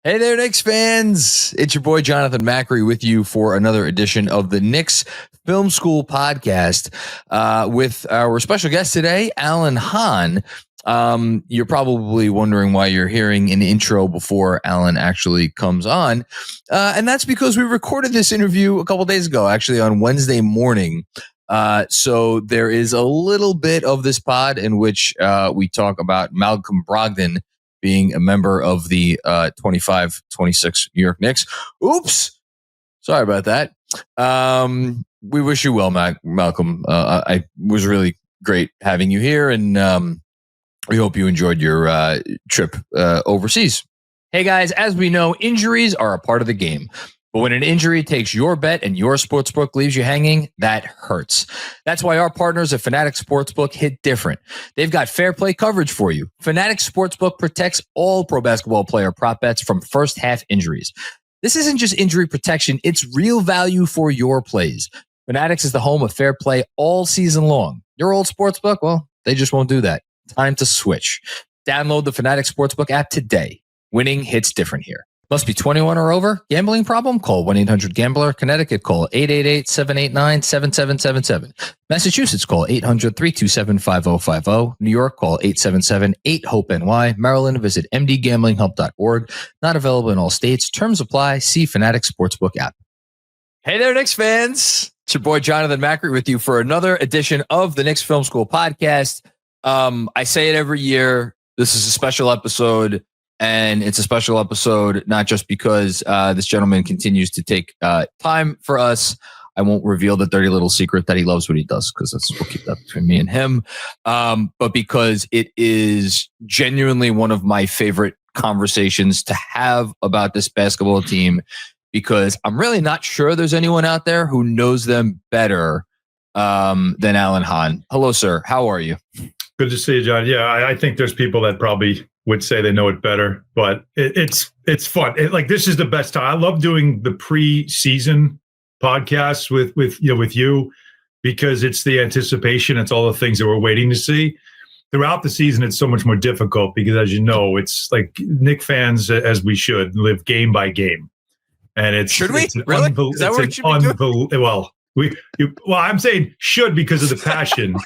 Hey there, Knicks fans. It's your boy, Jonathan Macri, with you for another edition of the Knicks Film School Podcast with our special guest today, Hahn. You're probably wondering why you're hearing an intro before Alan actually comes on. And that's because we recorded this interview a couple days ago, actually on Wednesday morning. So there is a little bit of this pod in which we talk about Malcolm Brogdon being a member of the 25-26 New York Knicks. Oops. Sorry about that. We wish you well, Malcolm. I was really great having you here, and we hope you enjoyed your trip overseas. Hey, guys, as we know, injuries are a part of the game. But when an injury takes your bet and your sportsbook leaves you hanging, that hurts. That's why our partners at FANATICS Sportsbook hit different. They've got fair play coverage for you. FANATICS Sportsbook protects all pro basketball player prop bets from first half injuries. This isn't just injury protection, it's real value for your plays. FANATICS is the home of fair play all season long. Your old sportsbook, well, they just won't do that. Time to switch. Download the FANATICS Sportsbook app today. Winning hits different here. Must be 21 or over. Gambling problem? Call 1-800-GAMBLER. Connecticut, call 888-789-7777. Massachusetts, call 800-327-5050. New York, call 877-8-HOPE-NY. Maryland, visit mdgamblinghelp.org. Not available in all states. Terms apply. See FANATICS Sportsbook app. Hey there, Knicks fans. It's your boy, Jonathan Macri, with you for another edition of the Knicks Film School Podcast. I say it every year. This is a special episode. And it's a special episode, not just because this gentleman continues to take time for us. I won't reveal the dirty little secret that he loves what he does, because we'll keep that between me and him. But because it is genuinely one of my favorite conversations to have about this basketball team, because I'm really not sure there's anyone out there who knows them better than Hahn. Hello, sir. How are you? Good to see you, John. Yeah, I think there's people that probably would say they know it better, but it's fun. This is the best time. I love doing the pre-season podcasts with you, because it's the anticipation. It's all the things that we're waiting to see. Throughout the season, it's so much more difficult because, as you know, it's like Knick fans, as we should, live game by game. And should we? Really? Is that what it should be doing? Well, I'm saying should because of the passion.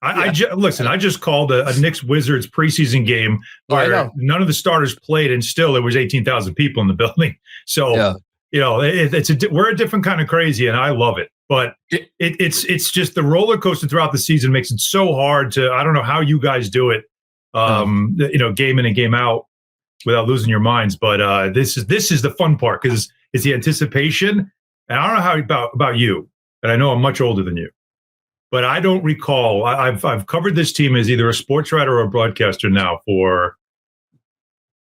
I just called a Knicks Wizards preseason game where none of the starters played, and still there was 18,000 people in the building. So, we're a different kind of crazy, and I love it. But it's just the roller coaster throughout the season makes it so hard to. I don't know how you guys do it, game in and game out without losing your minds. But this is the fun part, because it's the anticipation. And I don't know how about you, and I know I'm much older than you. But I don't recall. I've covered this team as either a sports writer or a broadcaster now for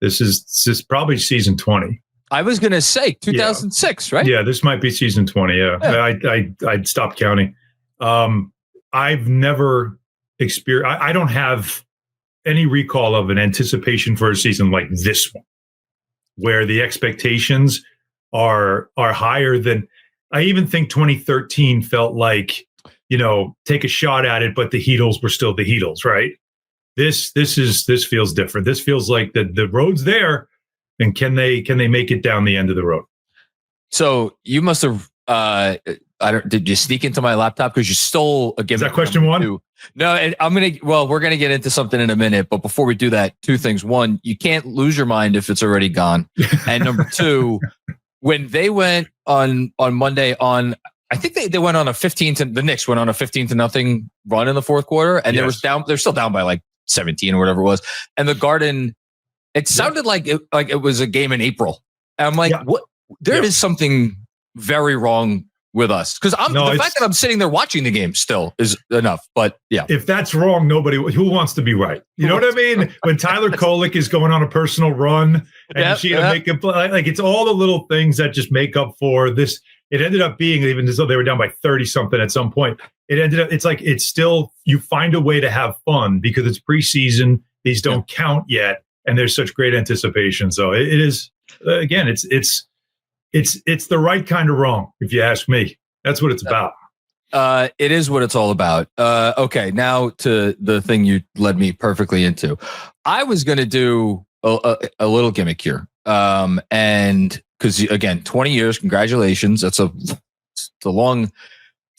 this is probably season 20. I was going to say 2006, right? Yeah, this might be season 20. Yeah. I stopped counting. I've never experienced. I don't have any recall of an anticipation for a season like this one, where the expectations are higher than. I even think 2013 felt like, take a shot at it, but the Heatles were still the Heatles, right? This feels different. This feels like the road's there, and can they make it down the end of the road? So you must have. Did you sneak into my laptop because you stole a game? Is that question one? No, we're gonna get into something in a minute, but before we do that, two things. One, you can't lose your mind if it's already gone, and number two, when they went on Monday on. I think they went on the Knicks went on a 15-0 run in the fourth quarter, and they're still down by like 17 or whatever it was. And the Garden, it sounded like it was a game in April. And I'm like, what? There is something very wrong with us, because the fact that I'm sitting there watching the game still is enough. But yeah, if that's wrong, who wants to be right? You know what I mean? When Tyler Kolek is going on a personal run and make a play, like it's all the little things that just make up for this. It ended up being, even as though they were down by 30 something at some point. It ended up, it's still, you find a way to have fun because it's preseason. These don't count yet, and there's such great anticipation. So it is, again, it's the right kind of wrong, if you ask me. That's what it's about. It is what it's all about. Okay, now to the thing you led me perfectly into. I was going to do a little gimmick here. And because again, 20 years, congratulations. It's a long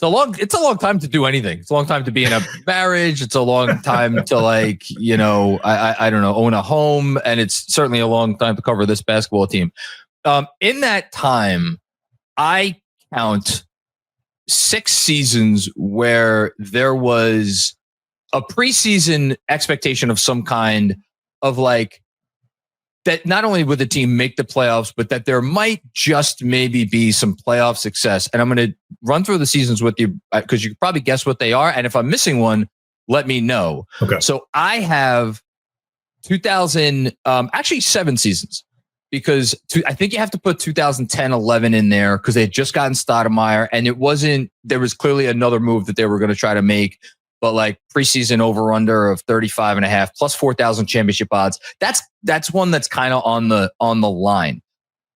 time to do anything. It's a long time to be in a marriage. It's a long time to I don't know, own a home. And it's certainly a long time to cover this basketball team. In that time, I count 6 seasons where there was a preseason expectation of some kind of that not only would the team make the playoffs, but that there might just maybe be some playoff success. And I'm going to run through the seasons with you because you can probably guess what they are. And if I'm missing one, let me know. Okay. So I have 2000, actually 7 seasons, because I think you have to put 2010, 11 in there because they had just gotten Stoudemire, and there was clearly another move that they were going to try to make. But preseason over under of 35.5 plus 4,000 championship odds. That's one that's kind of on the line.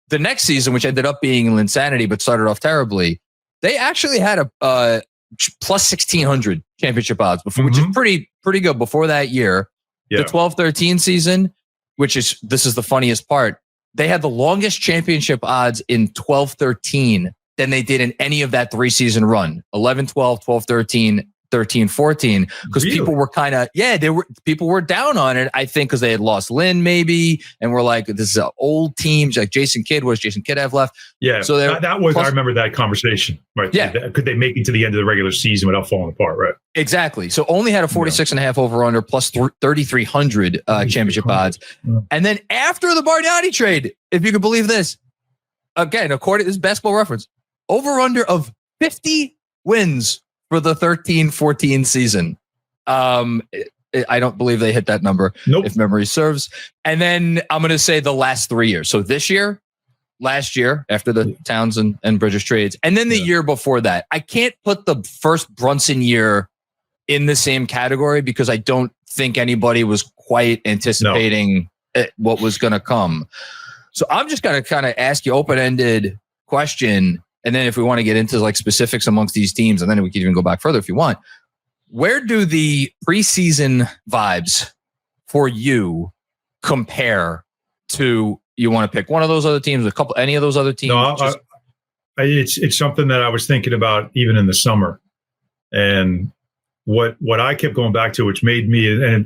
The next season, which ended up being an insanity, but started off terribly, they actually had a plus 1,600 championship odds before, which is pretty good before that year. Yeah. The 12-13 season, this is the funniest part. They had the longest championship odds in 12-13 than they did in any of that 3-season run. 11-12, 12-13. 13-14, because people were people were down on it, I think, because they had lost Lynn maybe, and we're like, this is an old team, like Jason Kidd have left. Yeah, so that was, I remember that conversation, right? Yeah, could they make it to the end of the regular season without falling apart, right? Exactly. So only had a 46.5 over under plus 3,300 championship odds. Yeah. And then after the Bargnani trade, if you could believe this, again, according to this Basketball Reference, over under of 50 wins for the 13-14 season. I don't believe they hit that number, if memory serves. And then I'm going to say the last 3 years. So this year, last year, after the Towns and Bridges trades, and then the year before that. I can't put the first Brunson year in the same category because I don't think anybody was quite anticipating what was going to come. So I'm just going to kind of ask you open-ended question. And then if we want to get into specifics amongst these teams, and then we can even go back further if you want, where do the preseason vibes for you compare to, you want to pick one of those other teams, any of those other teams? No, it's something that I was thinking about even in the summer. And what I kept going back to, which made me, and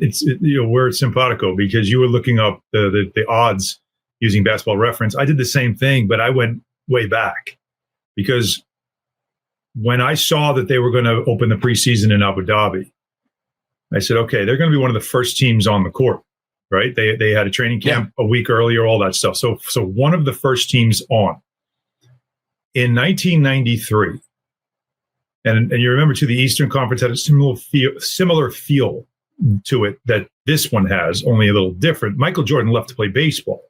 we're simpatico because you were looking up the odds using Basketball Reference. I did the same thing, but I went way back. Because when I saw that they were going to open the preseason in Abu Dhabi, I said, okay, they're going to be one of the first teams on the court, right? They had a training camp a week earlier, all that stuff. So one of the first teams on. In 1993, and you remember too, the Eastern Conference had a similar feel to it that this one has, only a little different. Michael Jordan left to play baseball.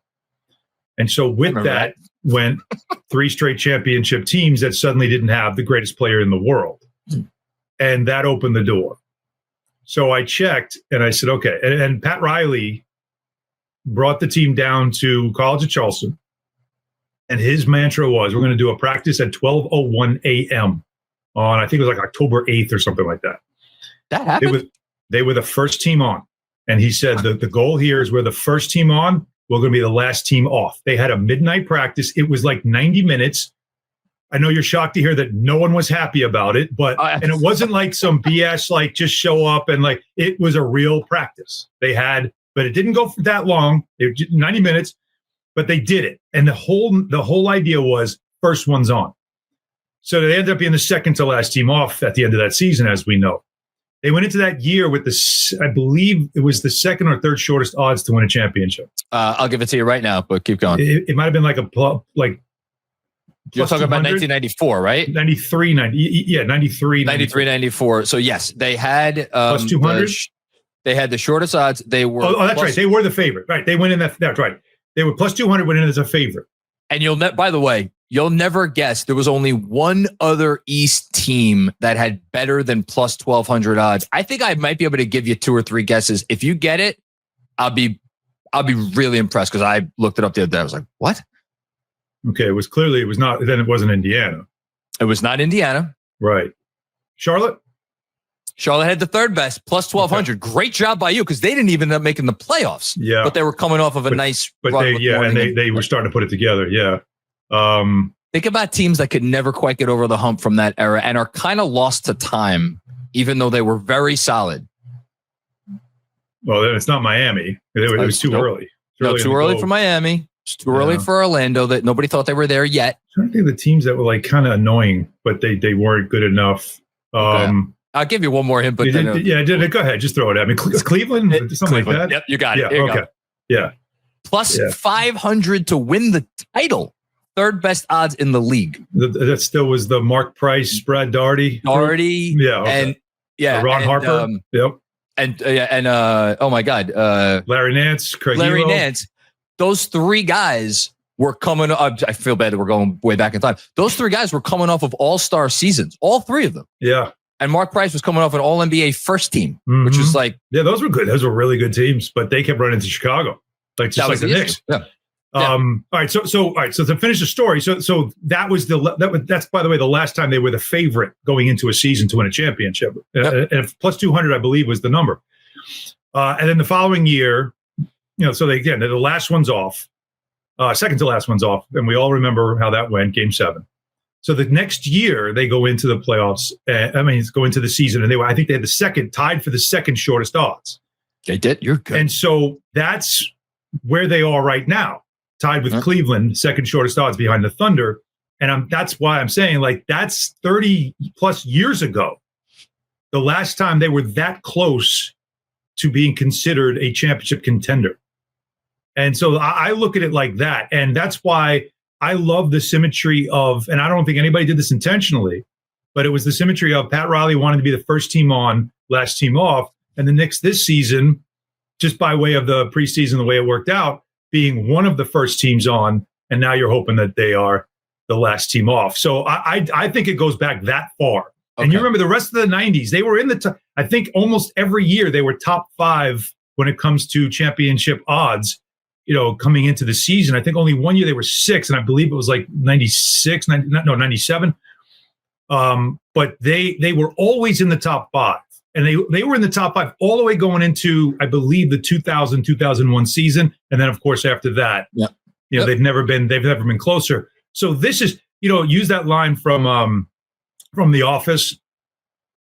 And so with that went 3 straight championship teams that suddenly didn't have the greatest player in the world. And that opened the door. So I checked and I said, okay. And Pat Riley brought the team down to College of Charleston. And his mantra was, we're going to do a practice at 12:01 a.m. on, I think it was October 8th or something like that. That happened? They were the first team on. And he said the goal here is we're the first team on. We're going to be the last team off. They had a midnight practice. It was 90 minutes. I know you're shocked to hear that no one was happy about it, and it wasn't some BS, just show up and it was a real practice. They had, but it didn't go for that long. It was 90 minutes, but they did it. And the whole idea was first one's on. So they ended up being the second to last team off at the end of that season, as we know. They went into that year with I believe it was the second or third shortest odds to win a championship. I'll give it to you right now, but keep going. It might have been you're talking about 1994, right? 93, 93. 93, 94. So yes, they had plus 200. They had the shortest odds. They were. Oh, that's right. They were the favorite. Right. They went in that's right. They were plus 200, went in as a favorite. And by the way, you'll never guess. There was only one other East team that had better than plus 1,200 odds. I think I might be able to give you 2 or 3 guesses. If you get it, I'll be really impressed because I looked it up the other day. I was like, what? Okay, it was not. Then it wasn't Indiana. It was not Indiana. Right. Charlotte? Charlotte had the third best, plus 1,200. Okay. Great job by you, because they didn't even end up making the playoffs. Yeah. But they were coming off of a nice run. But they were starting to put it together. Yeah. Think about teams that could never quite get over the hump from that era and are kind of lost to time, even though they were very solid. Well, then it's not Miami. It was too early. Too early for Miami. It's too early for Orlando. That nobody thought they were there yet. I'm trying to think of the teams that were like kind of annoying, but they weren't good enough. Okay. I'll give you one more hint, but go ahead. Just throw it at me. Cleveland, something like that. Yep, you got it. Yeah, okay. Yeah. Plus 500 to win the title. Third best odds in the league. That still was the Mark Price, Brad Daugherty. Yeah. Okay. And Ron Harper. Yep. And oh my God. Larry Nance, Craig Larry Elo. Nance. Those three guys were coming up. I feel bad that we're going way back in time. Those three guys were coming off of all-star seasons. All three of them. Yeah. And Mark Price was coming off an All-NBA first team, which was like... Yeah, those were good. Those were really good teams, but they kept running into Chicago. Like the Knicks. Yeah. All right. So to finish the story, so that's by the way the last time they were the favorite going into a season to win a championship. And plus 200, I believe, was the number. And then the following year, so they're the last one's off, second to last one's off, and we all remember how that went, Game 7. So the next year they go into the playoffs. Go into the season, and I think they had tied for the second shortest odds. They did. You're good. And so that's where they are right now. Tied with Cleveland, second shortest odds behind the Thunder. And that's why I'm saying, like, that's 30 plus years ago. The last time they were that close to being considered a championship contender. And so I look at it like that. And that's why I love the symmetry of, and I don't think anybody did this intentionally, but it was the symmetry of Pat Riley wanting to be the first team on, last team off. And the Knicks this season, just by way of the preseason, the way it worked out, being one of the first teams on, and now you're hoping that they are the last team off. So I think it goes back that far. Okay. And you remember the rest of the 90s, they were in the top, I think almost every year they were top 5 when it comes to championship odds, coming into the season. I think only one year they were 6, and I believe it was like 97. But they were always in the top 5. And they were in the top 5 all the way going into, I believe, the 2000-2001 season. And then, of course, after that, they've never been closer. So this is, use that line from The Office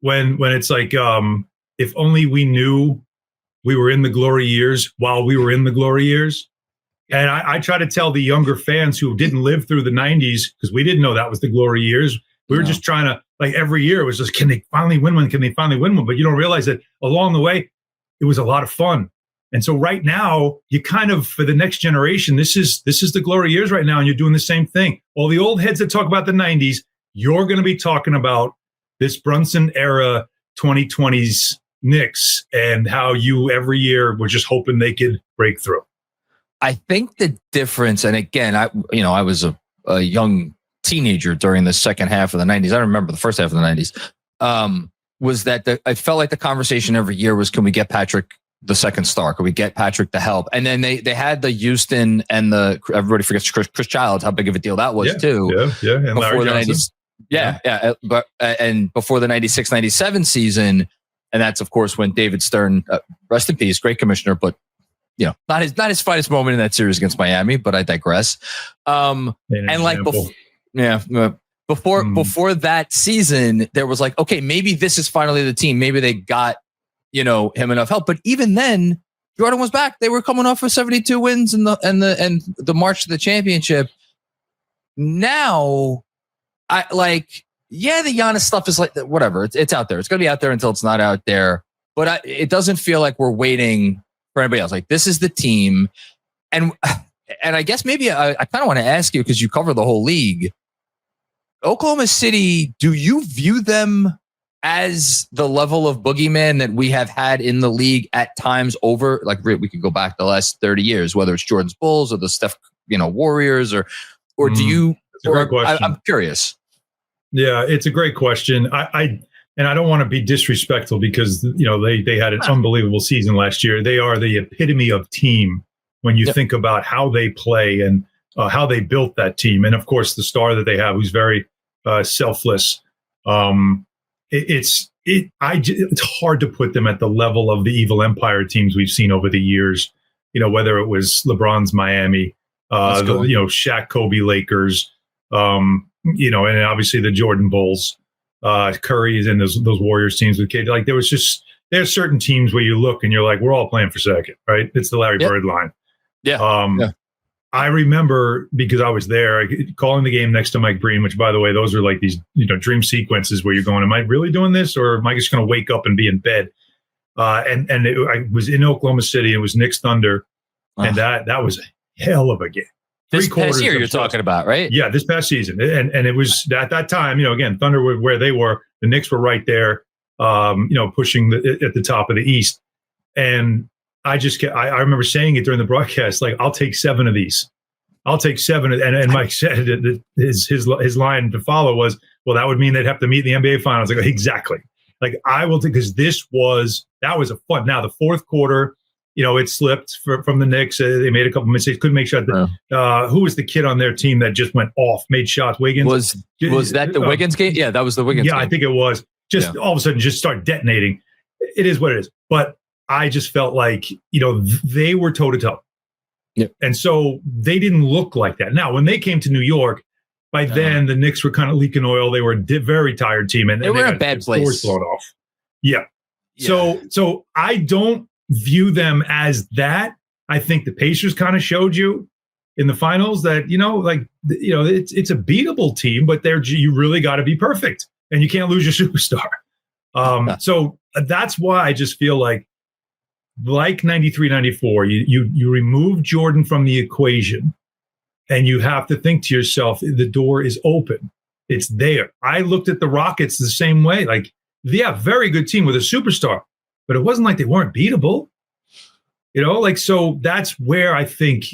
when it's like, if only we knew we were in the glory years while we were in the glory years. And I try to tell the younger fans who didn't live through the 90s, because we didn't know that was the glory years. We were just trying to, like, every year it was just, can they finally win one? Can they finally win one? But you don't realize that along the way, it was a lot of fun. And so right now, you kind of, for the next generation, this is the glory years right now, and you're doing the same thing. All the old heads that talk about the 90s, you're going to be talking about this Brunson era 2020s Knicks and how you every year were just hoping they could break through. I think the difference, and again, I was a young teenager during the second half of the 90s. I don't remember the first half of the 90s. Was that I felt like the conversation every year was, can we get Patrick the second star? Can we get Patrick to help? And then they had the Houston and everybody forgets Chris Childs, how big of a deal that was too. Yeah. And before Larry the 90s. But before the 96-97 season, and that's of course when David Stern, rest in peace, great commissioner, but not his finest moment in that series against Miami. But I digress. And like before that season, there was like, okay, maybe this is finally the team. Maybe they got him enough help. But even then, Jordan was back. They were coming off of 72 wins and the march to the championship. Now, the Giannis stuff is like whatever. It's out there. It's going to be out there until it's not out there. But it doesn't feel like we're waiting for anybody else. Like, this is the team, and I guess maybe I kind of want to ask you, because you cover the whole league. Oklahoma City, do you view them as the level of boogeyman that we have had in the league at times over? Like, we could go back the last 30 years, whether it's Jordan's Bulls or the Steph, Warriors, or do you? It's a great question. I'm curious. Yeah, it's a great question. And I don't want to be disrespectful, because they had an unbelievable season last year. They are the epitome of team when you think about how they play and how they built that team, and of course the star that they have, who's very selfless. It's it's hard to put them at the level of the evil empire teams we've seen over the years. Whether it was LeBron's Miami, Shaq, Kobe, Lakers, and obviously the Jordan Bulls, Curry's and those Warriors teams with KD. Like there's certain teams where you look and you're like, we're all playing for second, right? It's the Larry Bird line. Yeah. I remember, because I was there, calling the game next to Mike Breen, which, by the way, those are like these dream sequences where you're going, am I really doing this, or am I just going to wake up and be in bed? I was in Oklahoma City. It was Knicks Thunder, and that was a hell of a game. This past year you're talking about, right? Yeah, this past season, and it was at that time. Again, Thunder were where they were. The Knicks were right there, pushing at the top of the East, and I remember saying it during the broadcast, like, I'll take 7 of these. I'll take 7. And Mike said that his line to follow was, well, that would mean they'd have to meet in the NBA Finals. Like, exactly. Like, I will take, because that was a fun. Now, the fourth quarter, it slipped from the Knicks. They made a couple mistakes, couldn't make shots. Who was the kid on their team that just went off, made shots? Wiggins? Was that the Wiggins game? Yeah, that was the Wiggins game. Yeah, I think it was. Just all of a sudden, just start detonating. It is what it is. But I just felt like, they were toe-to-toe. Yep. And so they didn't look like that. Now, when they came to New York, by then the Knicks were kind of leaking oil. They were a very tired team. And they were in a bad place. Doors blown off. Yeah. So I don't view them as that. I think the Pacers kind of showed you in the finals that, it's a beatable team, but you really got to be perfect. And you can't lose your superstar. So that's why I just feel like 93, 94, you remove Jordan from the equation, and you have to think to yourself, the door is open. It's there. I looked at the Rockets the same way. Like, very good team with a superstar, but it wasn't like they weren't beatable. So that's where I think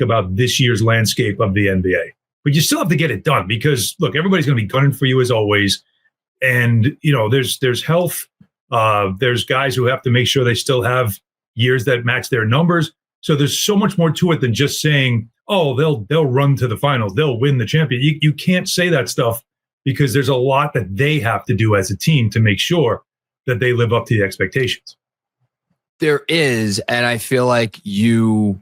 about this year's landscape of the NBA. But you still have to get it done, because look, everybody's going to be gunning for you as always. And, there's health. There's guys who have to make sure they still have years that match their numbers. So there's so much more to it than just saying, oh, they'll run to the finals, they'll win the champion. You can't say that stuff, because there's a lot that they have to do as a team to make sure that they live up to the expectations. There is, and I feel like you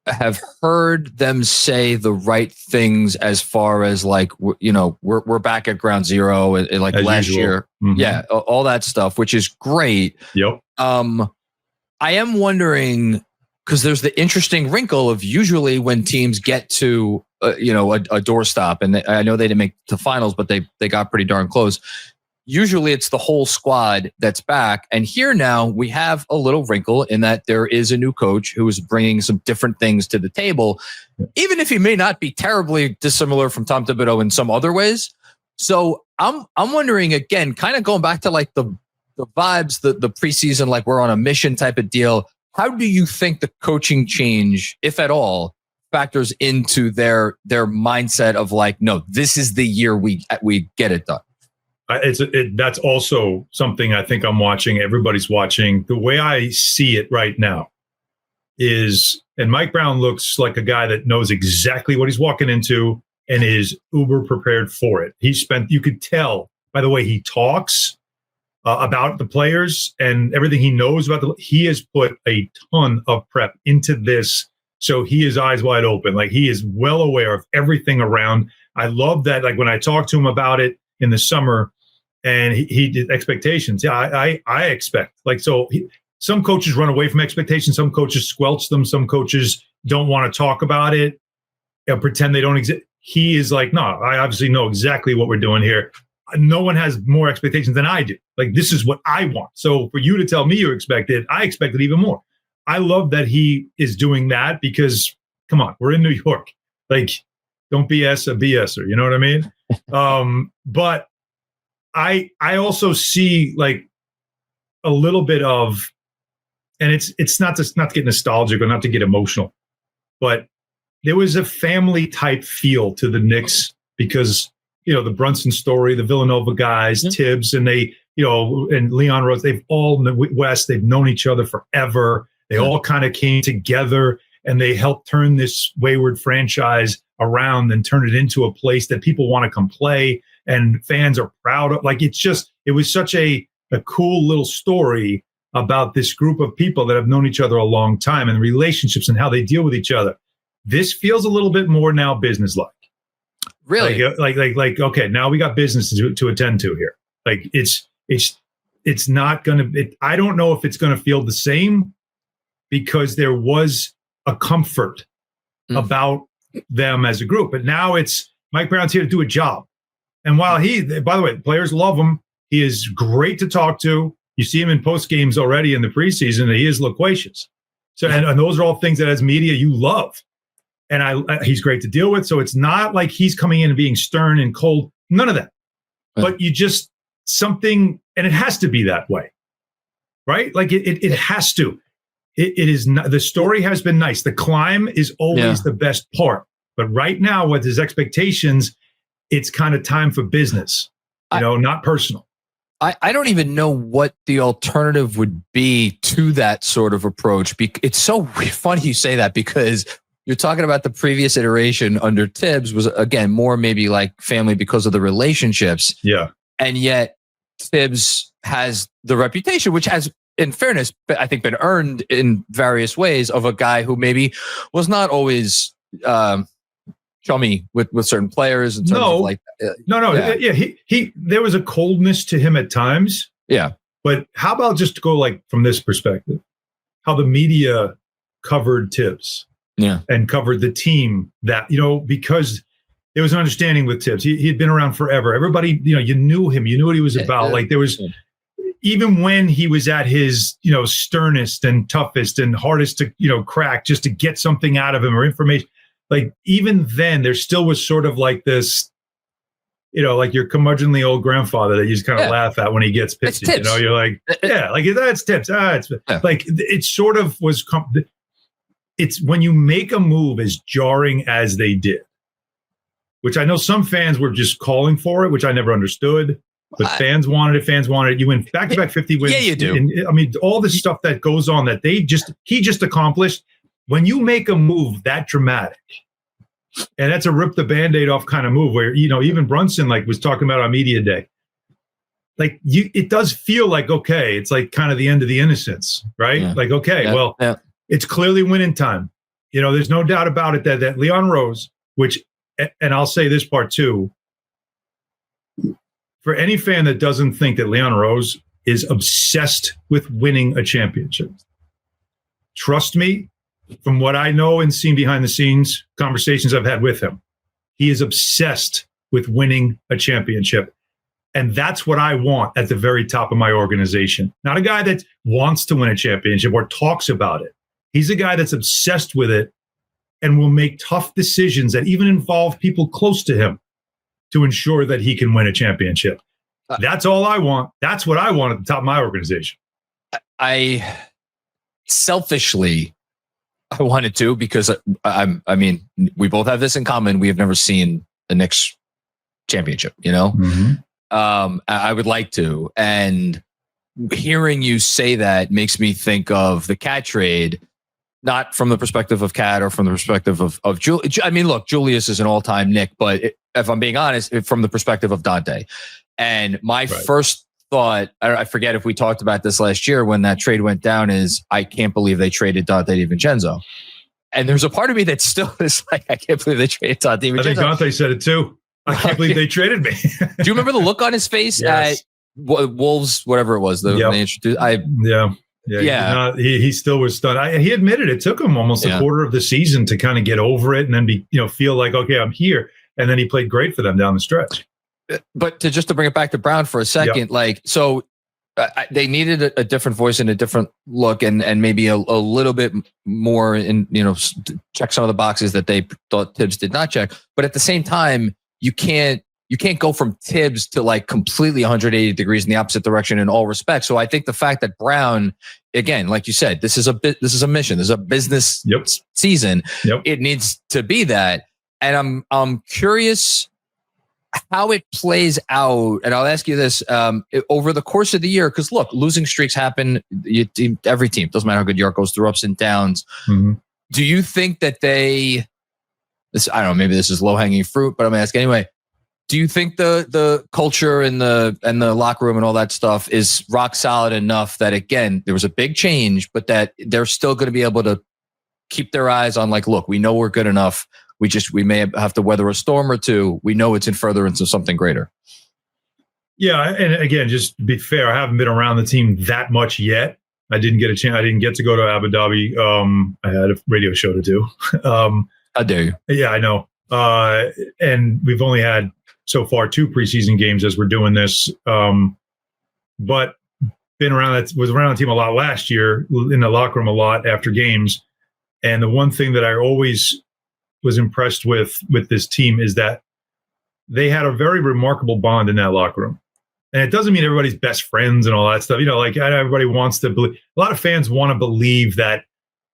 have heard them say the right things as far as like, we're back at ground zero and like as last usual. Year. Mm-hmm. Yeah. All that stuff, which is great. Yep. I am wondering, because there's the interesting wrinkle of usually when teams get to, a doorstop, and I know they didn't make the finals, but they got pretty darn close. Usually it's the whole squad that's back. And here now we have a little wrinkle in that there is a new coach who is bringing some different things to the table, even if he may not be terribly dissimilar from Tom Thibodeau in some other ways. So I'm wondering, again, kind of going back to like the vibes, the preseason, like we're on a mission type of deal. How do you think the coaching change, if at all, factors into their mindset of like, no, this is the year we get it done? That's also something I think I'm watching. Everybody's watching. The way I see it right now is, and Mike Brown looks like a guy that knows exactly what he's walking into and is uber prepared for it. You could tell by the way he talks about the players and everything he knows about he has put a ton of prep into this. So he is eyes wide open. Like, he is well aware of everything around. I love that. Like, when I talked to him about it in the summer, and he did expectations. Yeah, I expect. Like, some coaches run away from expectations. Some coaches squelch them. Some coaches don't want to talk about it and pretend they don't exist. He is like, no, I obviously know exactly what we're doing here. No one has more expectations than I do. Like, this is what I want. So for you to tell me you expect it, I expect it even more. I love that he is doing that, because, come on, we're in New York. Like, don't BS a BSer. You know what I mean? But I also see like a little bit of, and it's not to get nostalgic or not to get emotional, but there was a family type feel to the Knicks, because, the Brunson story, the Villanova guys, Tibbs, and they, and Leon Rose, they've all in the West, they've known each other forever. They all kind of came together and they helped turn this wayward franchise around and turn it into a place that people want to come play and fans are proud of. Like, it was such a cool little story about this group of people that have known each other a long time and relationships and how they deal with each other. This feels a little bit more now business-like. Really? Like okay, now we got business to attend to here. Like, it's not going to, I don't know if it's going to feel the same, because there was a comfort about them as a group. But now it's Mike Brown's here to do a job. And while by the way, players love him. He is great to talk to. You see him in post games already in the preseason. He is loquacious. So, and those are all things that as media you love. And he's great to deal with. So it's not like he's coming in and being stern and cold. None of that. But you just something, and it has to be that way, right? Like it has to. It is not, the story has been nice. The climb is always the best part. But right now, with his expectations, it's kind of time for business, not personal. I don't even know what the alternative would be to that sort of approach. It's so funny you say that, because you're talking about the previous iteration under Tibbs was, again, more maybe like family because of the relationships. Yeah. And yet Tibbs has the reputation, which has, in fairness, I think been earned in various ways, of a guy who maybe was not always chummy with certain players. In terms of like, he there was a coldness to him at times. Yeah. But how about just go like from this perspective, how the media covered Tibbs and covered the team that, because there was an understanding with Tibbs. He had been around forever. Everybody, you knew him. You knew what he was about. Like there was, even when he was at his, sternest and toughest and hardest to, crack just to get something out of him or information. Like even then there still was sort of like this, like your curmudgeonly old grandfather that you just kind of laugh at when he gets pissy. You're like, like that's Tibbs. Like it sort of was. It's when you make a move as jarring as they did, which I know some fans were just calling for it, which I never understood. But fans wanted it. You win back-to-back 50 wins. Yeah, you do. And, I mean, all the stuff that goes on that he just accomplished. When you make a move that dramatic, and that's a rip the Band-Aid off kind of move, where even Brunson was talking about on media day. Like it does feel like, okay, it's like kind of the end of the innocence, right? Yeah. Like, okay, it's clearly winning time. There's no doubt about it that Leon Rose, and I'll say this part too. For any fan that doesn't think that Leon Rose is obsessed with winning a championship, trust me, from what I know and seen behind the scenes, conversations I've had with him, he is obsessed with winning a championship. And that's what I want at the very top of my organization. Not a guy that wants to win a championship or talks about it. He's a guy that's obsessed with it and will make tough decisions that even involve people close to him to ensure that he can win a championship. That's all I want. That's what I want at the top of my organization. I selfishly, I wanted to, because I mean, we both have this in common. We have never seen the Knicks championship, Mm-hmm. I would like to. And hearing you say that makes me think of the Cat trade, not from the perspective of Cat or from the perspective of Julius. I mean, look, Julius is an all-time Knick, but if I'm being honest, from the perspective of Dante. And my first thought, I forget if we talked about this last year when that trade went down, is I can't believe they traded Dante DiVincenzo. And there's a part of me that still is like, I can't believe they traded Dante DiVincenzo. I think Dante said it too. I can't believe they traded me. Do you remember the look on his face at Wolves, whatever it was? They introduced. He still was stunned. He admitted it took him almost a quarter of the season to kind of get over it and then feel like, okay, I'm here. And then he played great for them down the stretch. But to bring it back to Brown for a second, they needed a different voice and a different look, and maybe a little bit more in, check some of the boxes that they thought Tibbs did not check. But at the same time, you can't go from Tibbs to completely 180 degrees in the opposite direction in all respects. So I think the fact that Brown, again, like you said, this is a mission, this is a business season. Yep. It needs to be that. And I'm curious how it plays out. And I'll ask you this, over the course of the year, because look, losing streaks happen. Every team, doesn't matter how good your goes through ups and downs. Mm-hmm. Do you think that they I don't know, maybe this is low hanging fruit, but I'm gonna ask anyway. Do you think the culture and the locker room and all that stuff is rock solid enough that, again, there was a big change, but that they're still going to be able to keep their eyes on, like, look, we know we're good enough. We may have to weather a storm or two. We know it's in furtherance of something greater. Yeah, and again, just to be fair, I haven't been around the team that much yet. I didn't get a chance. I didn't get to go to Abu Dhabi. I had a radio show to do. How dare you? Yeah, I know. And we've only had so far 2 preseason games as we're doing this. But was around the team a lot last year, in the locker room a lot after games. And the one thing that I always was impressed with this team is that they had a very remarkable bond in that locker room. And it doesn't mean everybody's best friends and all that stuff. Like, everybody wants to believe. A lot of fans want to believe that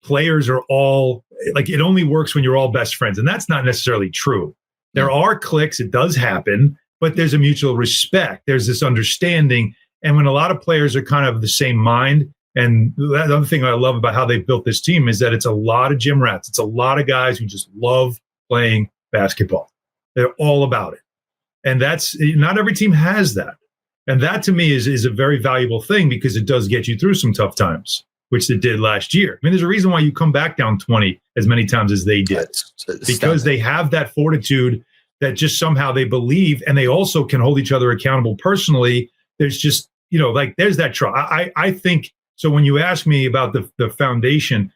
players are all, like, it only works when you're all best friends. And that's not necessarily true. There are cliques, it does happen, but there's a mutual respect. There's this understanding. And when a lot of players are kind of the same mind, and the other thing I love about how they built this team is that it's a lot of gym rats. It's a lot of guys who just love playing basketball. They're all about it. And not every team has that. And that, to me, is a very valuable thing, because it does get you through some tough times, which it did last year. I mean, there's a reason why you come back down 20 as many times as they did, because they have that fortitude that just somehow they believe, and they also can hold each other accountable personally. There's just, there's that trust. I think, so when you ask me about the foundation,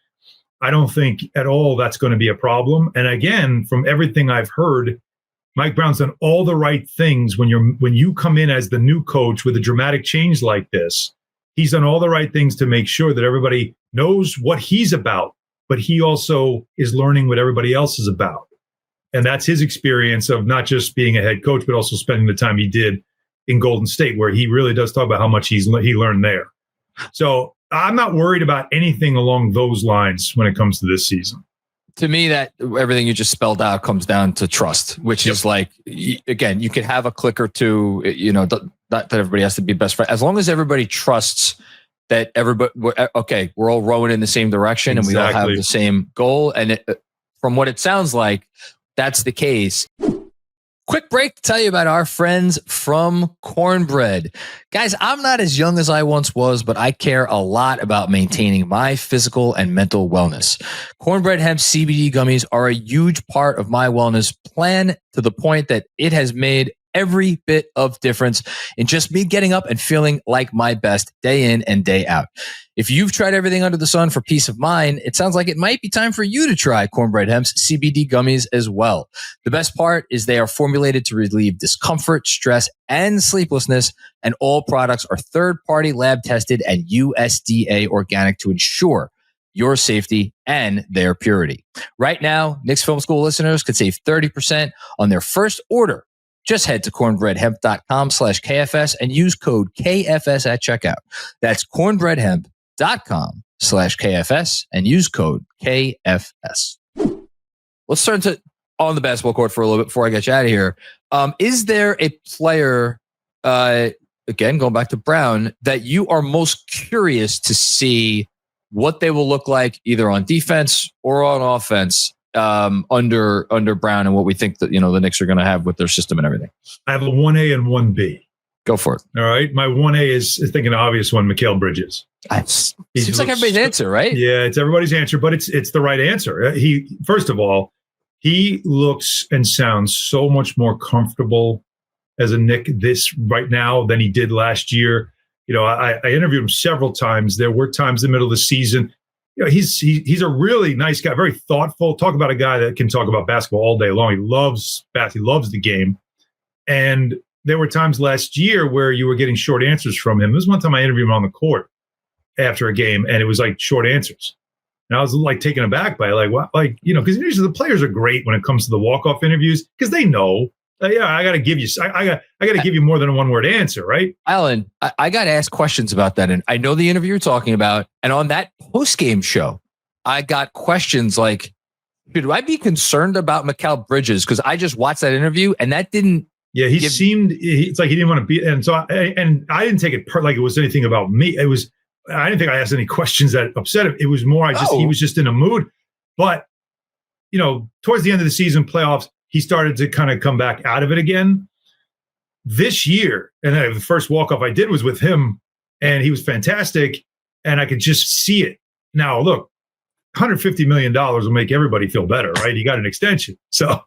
I don't think at all that's going to be a problem. And again, from everything I've heard, Mike Brown's done all the right things when you come in as the new coach with a dramatic change like this. He's done all the right things to make sure that everybody knows what he's about, but he also is learning what everybody else is about. And that's his experience of not just being a head coach, but also spending the time he did in Golden State, where he really does talk about how much he learned there. So I'm not worried about anything along those lines when it comes to this season. To me, that everything you just spelled out comes down to trust, which is like, again, you could have a click or two, not that everybody has to be best friend. As long as everybody trusts that we're all rowing in the same direction, and we all have the same goal. And from what it sounds like, that's the case. Quick break to tell you about our friends from CORNBREAD. Guys, I'm not as young as I once was, but I care a lot about maintaining my physical and mental wellness. CORNBREAD hemp CBD gummies are a huge part of my wellness plan, to the point that it has made every bit of difference in just me getting up and feeling like my best day in and day out. If you've tried everything under the sun for peace of mind, it sounds like it might be time for you to try CORNBREAD Hemp's CBD gummies as well. The best part is they are formulated to relieve discomfort, stress, and sleeplessness, and all products are third-party lab tested and USDA organic to ensure your safety and their purity. Right now, Knicks Film School listeners could save 30% on their first order. Just head to cornbreadhemp.com/KFS and use code KFS at checkout. That's cornbreadhemp.com/KFS and use code KFS. Let's turn to on the basketball court for a little bit before I get you out of here. Is there a player, again, going back to Brown, that you are most curious to see what they will look like either on defense or on offense under Brown, and what we think that the Knicks are going to have with their system and everything? I have a 1A and 1B. Go for it. All right. My 1A is thinking an obvious one, Mikal Bridges. Seems like everybody's answer, right? Yeah, it's everybody's answer, but it's the right answer. First of all, he looks and sounds so much more comfortable as a Knick right now than he did last year. I interviewed him several times. There were times in the middle of the season. He's a really nice guy, very thoughtful. Talk about a guy that can talk about basketball all day long. He loves basketball. He loves the game. And there were times last year where you were getting short answers from him. There was one time I interviewed him on the court after a game, and it was like short answers. And I was like taken aback by it, because usually the players are great when it comes to the walk-off interviews, because they know, I got to give you, I got to give you more than a one-word answer, right? Alan, I got asked questions about that, and I know the interview you're talking about. And on that post-game show, I got questions like, should I be concerned about Mikal Bridges? Because I just watched that interview, and that didn't. Yeah, it's like he didn't want to be. And so I didn't take it like it was anything about me. I didn't think I asked any questions that upset him. It was more, he was just in a mood. But towards the end of the season, playoffs, he started to kind of come back out of it again. This year, and the first walk-off I did was with him, and he was fantastic, and I could just see it. Now, look, $150 million will make everybody feel better, right? He got an extension. So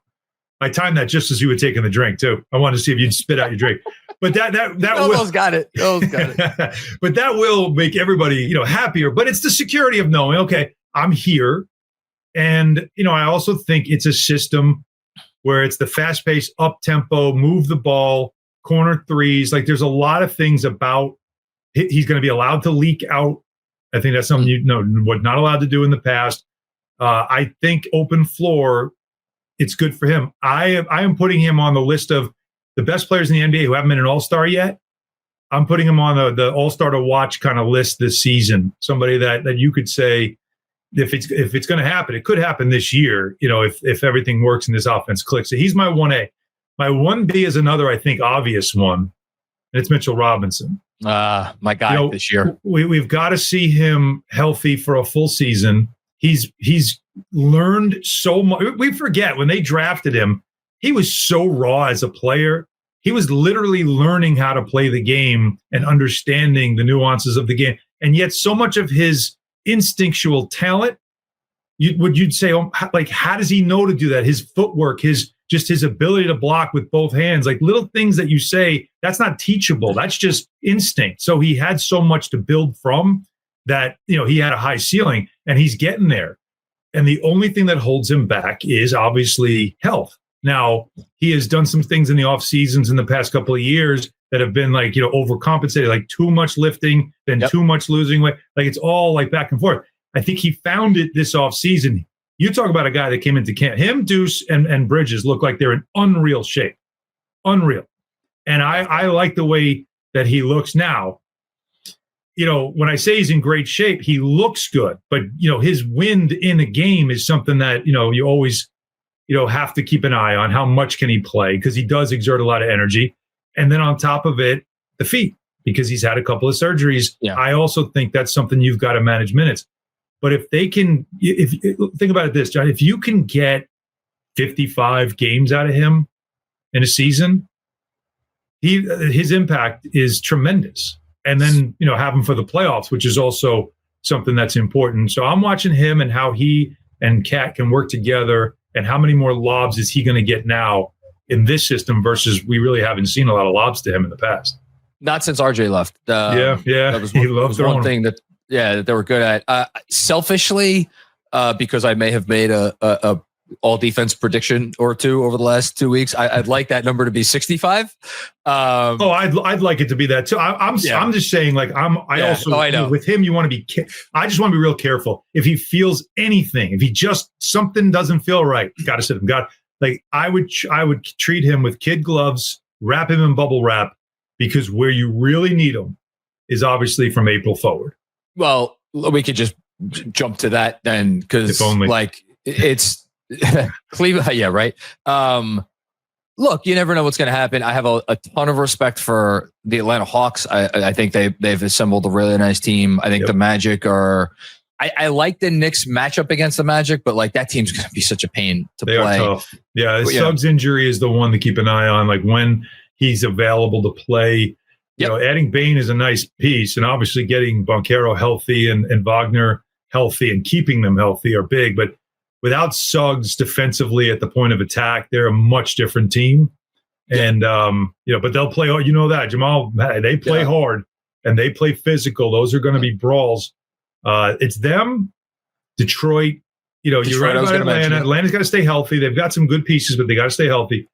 I timed that just as you were taking the drink, too. I wanted to see if you'd spit out your drink. But that almost got it. Almost got it. But that will make everybody, happier. But it's the security of knowing, okay, I'm here. And, I also think it's a system where it's the fast-paced, up-tempo, move the ball, corner threes. Like, there's a lot of things about he's going to be allowed to leak out. I think that's something what not allowed to do in the past. I think open floor, it's good for him. I am putting him on the list of the best players in the NBA who haven't been an all-star yet. I'm putting him on the all-star to watch kind of list this season. Somebody that you could say, if it's going to happen, it could happen this year, if everything works and this offense clicks. So he's my 1A. My 1B is another, I think, obvious one, and it's Mitchell Robinson. My guy this year. We've got to see him healthy for a full season. He's learned so much. We forget when they drafted him, he was so raw as a player. He was literally learning how to play the game and understanding the nuances of the game. And yet so much of his instinctual talent, you'd say, how does he know to do that? His footwork, his ability to block with both hands, like little things that you say, that's not teachable. That's just instinct. So he had so much to build from that, he had a high ceiling and he's getting there. And the only thing that holds him back is obviously health. Now, he has done some things in the off seasons in the past couple of years that have been overcompensated, like too much lifting, then too much losing weight. Like it's all like back and forth. I think he found it this off season. You talk about a guy that came into camp. Him, Deuce, and Bridges look like they're in unreal shape. Unreal. And I like the way that he looks now. When I say he's in great shape, he looks good. But, his wind in a game is something that, you always, have to keep an eye on. How much can he play? Because he does exert a lot of energy. And then on top of it, the feet, because he's had a couple of surgeries. Yeah. I also think that's something you've got to manage minutes. But if they can, think about it this, John, if you can get 55 games out of him in a season, his impact is tremendous. And then, have him for the playoffs, which is also something that's important. So I'm watching him and how he and Cat can work together and how many more lobs is he going to get now in this system versus we really haven't seen a lot of lobs to him in the past. Not since RJ left. Yeah. That was one thing that they were good at. Selfishly, because I may have made a all defense prediction or two over the last 2 weeks, I'd like that number to be 65. I'd like it to be that too. I'm just saying, I know with him, you want to be. I just want to be real careful. If he feels anything, if he just something doesn't feel right, got to sit him. I would treat him with kid gloves, wrap him in bubble wrap, because where you really need him is obviously from April forward. Well, we could just jump to that then, because it's Cleveland. Yeah, right. Look, you never know what's going to happen. I have a ton of respect for the Atlanta Hawks. I think they've assembled a really nice team. I think the Magic are. I like the Knicks matchup against the Magic, but that team's going to be such a pain to play. They are tough. Yeah, Suggs injury is the one to keep an eye on. When he's available to play. Adding Bane is a nice piece, and obviously getting Banchero healthy and Wagner healthy and keeping them healthy are big. But without Suggs defensively at the point of attack, they're a much different team. And but they'll play. That Jamal, they play hard and they play physical. Those are going to be brawls. It's them, Detroit. You're right about Atlanta. Atlanta's got to stay healthy. They've got some good pieces, but they got to stay healthy.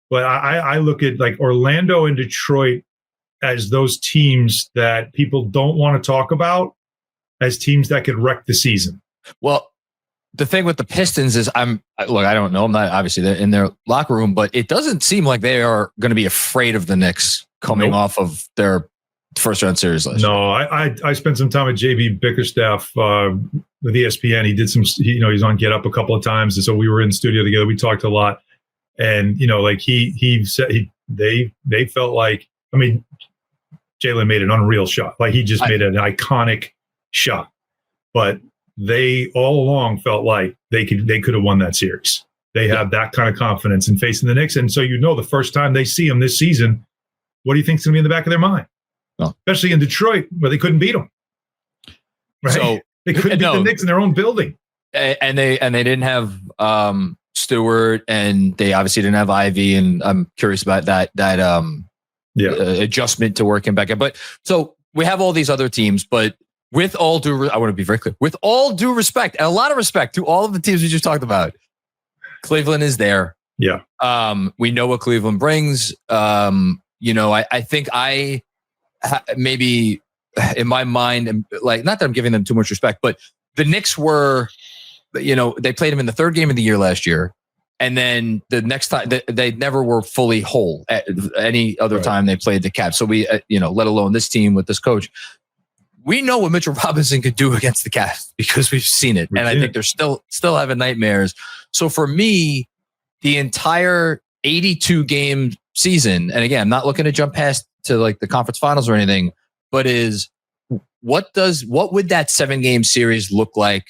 But I look at Orlando and Detroit as those teams that people don't want to talk about as teams that could wreck the season. Well, the thing with the Pistons is I don't know. I'm not obviously in their locker room, but it doesn't seem like they are going to be afraid of the Knicks coming off of their first round series last year. No, I spent some time with JB Bickerstaff with ESPN. He did some, he's on Get Up a couple of times. And so we were in the studio together. We talked a lot. And, he said they felt like, Jalen made an unreal shot. He just made an iconic shot. But they all along felt like they could have won that series. They have that kind of confidence in facing the Knicks. And so, the first time they see them this season, what do you think is going to be in the back of their mind? Oh. Especially in Detroit, where they couldn't beat them. Right? So they couldn't beat the Knicks in their own building. And they didn't have Stewart, and they obviously didn't have Ivy. And I'm curious about that adjustment to working back in. But so we have all these other teams, but with all due, I want to be very clear, with all due respect, and a lot of respect to all of the teams we just talked about, Cleveland is there. Yeah. We know what Cleveland brings. I think maybe in my mind, like, not that I'm giving them too much respect, but the Knicks were, they played them in the third game of the year last year. And then the next time they never were fully whole at any other time they played the Cavs. So we, let alone this team with this coach, we know what Mitchell Robinson could do against the Cavs because we've seen it. I think they're still having nightmares. So for me, the entire 82 game season, and again, I'm not looking to jump past to like the conference finals or anything, but what would that 7-game series look like?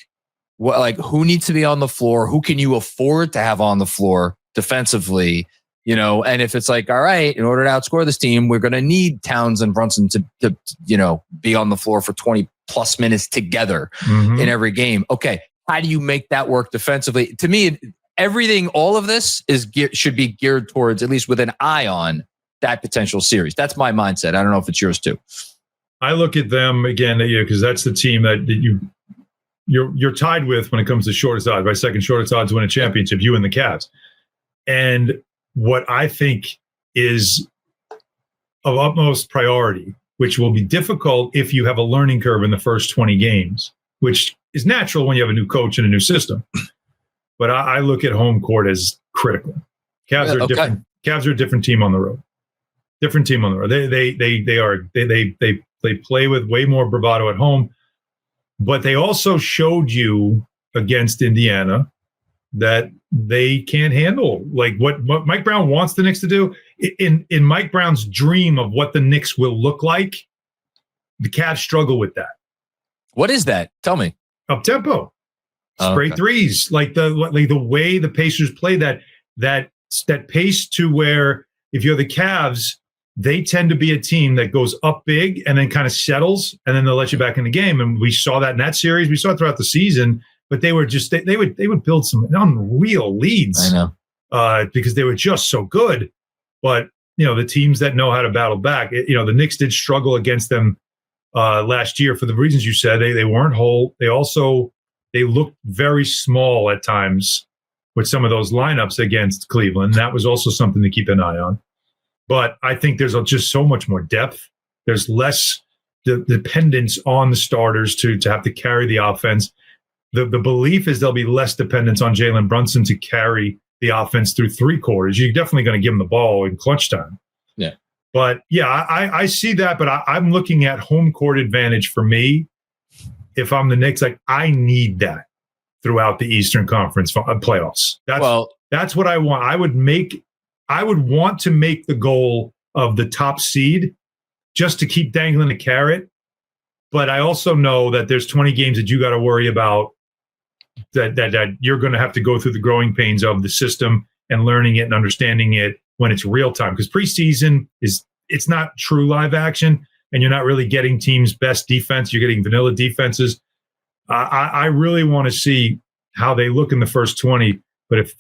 Who needs to be on the floor? Who can you afford to have on the floor defensively? And if it's like, all right, in order to outscore this team, we're going to need Towns and Brunson to be on the floor for 20 plus minutes together in every game. Okay. How do you make that work defensively? To me, everything, all of this should be geared towards, at least with an eye on, that potential series. That's my mindset. I don't know if it's yours too. I look at them again, because that's the team that you're tied with when it comes to shortest odds, right? Second shortest odds to win a championship, you and the Cavs. And what I think is of utmost priority, which will be difficult if you have a learning curve in the first 20 games, which is natural when you have a new coach and a new system. But I look at home court as critical. Cavs are different. Cavs are a different team on the road. Different team on the road. They play with way more bravado at home, but they also showed you against Indiana that they can't handle like what Mike Brown wants the Knicks to do. In Mike Brown's dream of what the Knicks will look like, the Cavs struggle with that. What is that? Tell me. Up tempo, spray threes, like the way the Pacers play that pace to where if you're the Cavs, they tend to be a team that goes up big and then kind of settles, and then they'll let you back in the game. And we saw that in that series. We saw it throughout the season. But they were just they would build some unreal leads. I know, because they were just so good. But the teams that know how to battle back, the Knicks did struggle against them last year for the reasons you said. They weren't whole. They looked very small at times with some of those lineups against Cleveland. That was also something to keep an eye on. But I think there's just so much more depth. There's less dependence on the starters to have to carry the offense. The belief is there'll be less dependence on Jalen Brunson to carry the offense through three quarters. You're definitely going to give him the ball in clutch time. Yeah. But I see that, but I'm looking at home court advantage for me. If I'm the Knicks, I need that throughout the Eastern Conference playoffs. That's what I want. I would want to make the goal of the top seed just to keep dangling a carrot. But I also know that there's 20 games that you got to worry about that you're going to have to go through the growing pains of the system and learning it and understanding it when it's real time. Because preseason it's not true live action, and you're not really getting teams' best defense. You're getting vanilla defenses. I really want to see how they look in the first 20. But if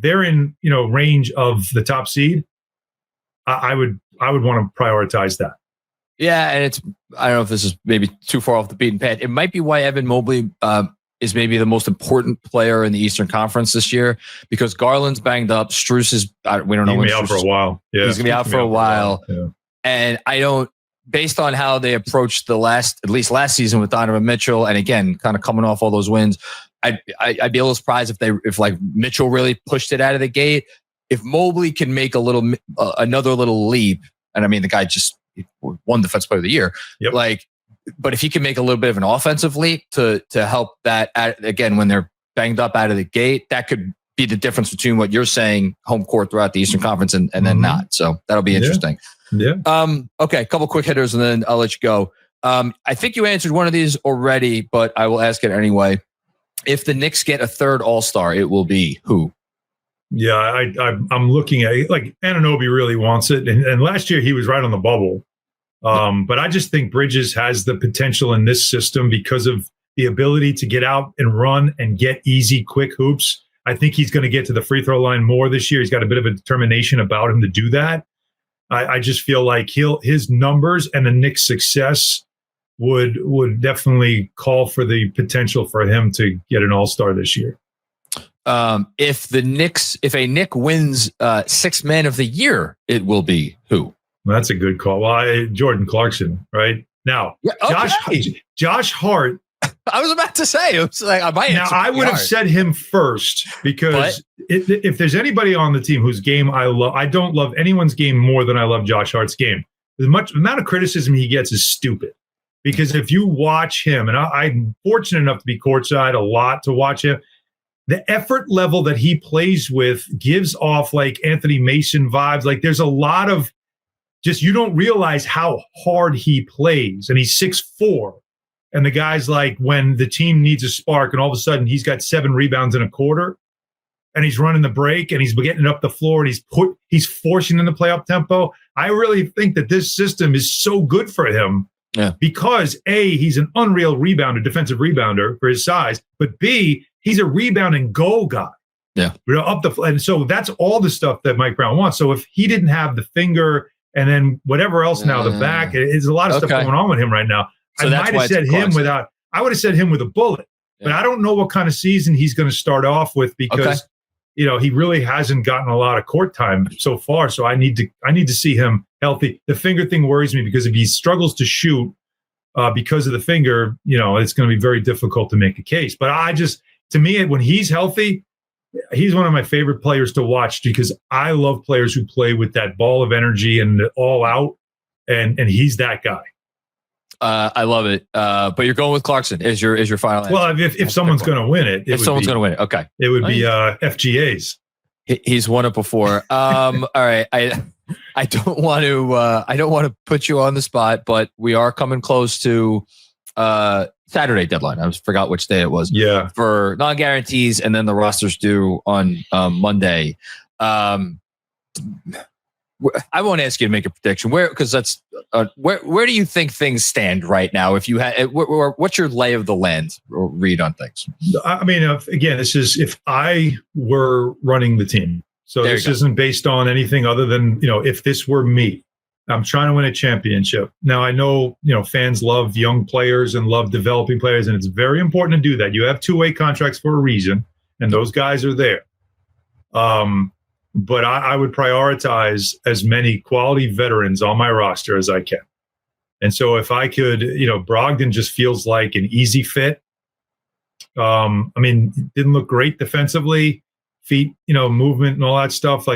they're in range of the top seed, I would want to prioritize that. Yeah, and I don't know if this is maybe too far off the beaten path. It might be why Evan Mobley is maybe the most important player in the Eastern Conference this year, because Garland's banged up. Strus is, we don't know when. He's going to be out for a while. Yeah, he's going to be out for a while. Yeah. And based on how they approached at least last season with Donovan Mitchell, and again, kind of coming off all those wins, I'd be a little surprised if Mitchell really pushed it out of the gate. If Mobley can make another little leap, and I mean, the guy just won Defensive Player of the Year. Yep. But if he can make a little bit of an offensive leap to help that again when they're banged up out of the gate, that could be the difference between what you're saying, home court throughout the Eastern Conference and then not. So that'll be interesting. Yeah. Okay, a couple quick hitters and then I'll let you go. I think you answered one of these already, but I will ask it anyway. If the Knicks get a third All-Star, it will be who? Yeah, I'm looking at it. Like Anunoby really wants it, and last year he was right on the bubble. But I just think Bridges has the potential in this system because of the ability to get out and run and get easy, quick hoops. I think he's going to get to the free throw line more this year. He's got a bit of a determination about him to do that. I just feel like his numbers and the Knicks' success would definitely call for the potential for him to get an All-Star this year. If a Knick wins Sixth Man of the Year, it will be who? Well, that's a good call. Well, Jordan Clarkson, right? Now, yeah, okay. Josh Hart. I was about to say, it was like, I would have said him first because if there's anybody on the team whose game I love, I don't love anyone's game more than I love Josh Hart's game. The amount of criticism he gets is stupid because if you watch him, and I'm fortunate enough to be courtside a lot to watch him, the effort level that he plays with gives off like Anthony Mason vibes. Like there's a lot of just, you don't realize how hard he plays, and he's 6'4". And the guy's like, when the team needs a spark and all of a sudden he's got 7 rebounds in a quarter and he's running the break and he's getting it up the floor and he's forcing them to play up tempo. I really think that this system is so good for him because A, he's an unreal rebounder, defensive rebounder for his size, but B, he's a rebound and goal guy. Yeah. And so that's all the stuff that Mike Brown wants. So if he didn't have the finger and then whatever else now, the back, there's a lot of stuff going on with him right now. So I might have said him I would have said him with a bullet, but I don't know what kind of season he's going to start off with because, he really hasn't gotten a lot of court time so far. So I need to see him healthy. The finger thing worries me because if he struggles to shoot because of the finger, it's going to be very difficult to make a case. But to me, when he's healthy, he's one of my favorite players to watch because I love players who play with that ball of energy and all out. And he's that guy. I love it. But you're going with Clarkson is your final answer. Well, if someone's going to win it, okay. It would be FGA's. He's won it before. All right. I don't want to put you on the spot, but we are coming close to Saturday deadline. I forgot which day it was. Yeah. For non-guarantees, and then the roster's due on Monday. I won't ask you to make a prediction because that's where do you think things stand right now? If you had, what's your lay of the land or read on things? I mean, again, this is if I were running the team. So this isn't based on anything other than if this were me, I'm trying to win a championship. Now I know fans love young players and love developing players, and it's very important to do that. You have 2-way contracts for a reason, and those guys are there. But I would prioritize as many quality veterans on my roster as I can. And so if I could, Brogdon just feels like an easy fit. Didn't look great defensively, feet, movement and all that stuff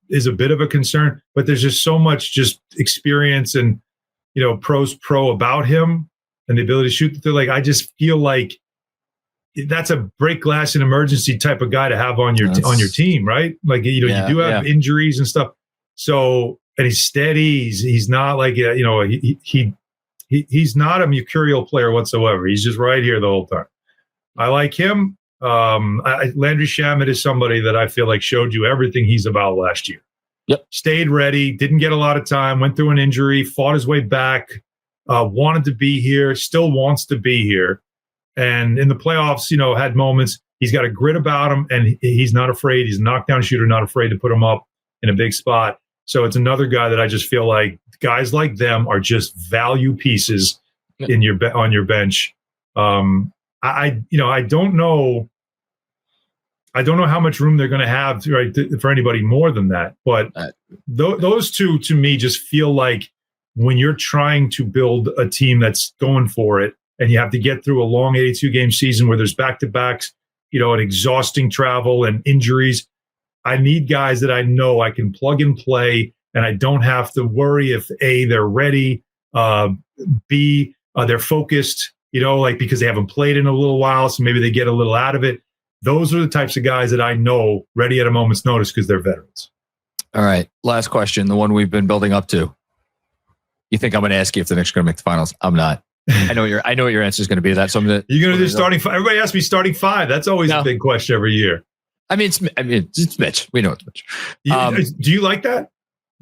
is a bit of a concern, but there's just so much just experience and, pro about him and the ability to shoot. I just feel like that's a break glass in emergency type of guy to have on your team, right? You do have injuries and stuff. So, and he's steady. He's not like he's not a mercurial player whatsoever. He's just right here the whole time. I like him. Landry Shamet is somebody that I feel like showed you everything he's about last year. Yep. Stayed ready, didn't get a lot of time, went through an injury, fought his way back, wanted to be here, still wants to be here. And in the playoffs, had moments. He's got a grit about him, and he's not afraid. He's a knockdown shooter, not afraid to put him up in a big spot. So it's another guy that I just feel like guys like them are just value pieces on your bench. I don't know. I don't know how much room they're going to have for anybody more than that. But those two, to me, just feel like when you're trying to build a team that's going for it, and you have to get through a long 82-game season where there's back-to-backs, and exhausting travel and injuries. I need guys that I know I can plug and play, and I don't have to worry if A, they're ready, B, they're focused, because they haven't played in a little while, so maybe they get a little out of it. Those are the types of guys that I know ready at a moment's notice because they're veterans. All right, last question, the one we've been building up to. You think I'm going to ask you if the Knicks are going to make the finals? I'm not. I know what your answer is going to be to that. So you're going to do starting five. Everybody asks me starting five. That's always a big question every year. It's Mitch. We know it's Mitch. Do you like that?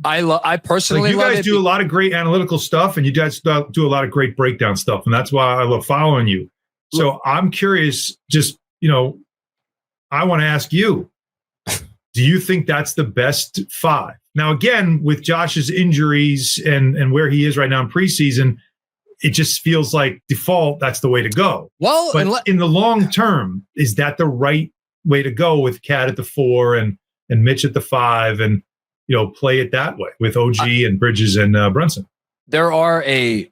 I personally you guys do a lot of great analytical stuff, and you guys do a lot of great breakdown stuff, and that's why I love following you. So I'm curious, just, I want to ask you, do you think that's the best five? Now, again, with Josh's injuries and where he is right now in preseason, it just feels like default, that's the way to go. Well, but in the long term, is that the right way to go with Cat at the 4 and Mitch at the 5 and, play it that way with OG and Bridges and Brunson? There are a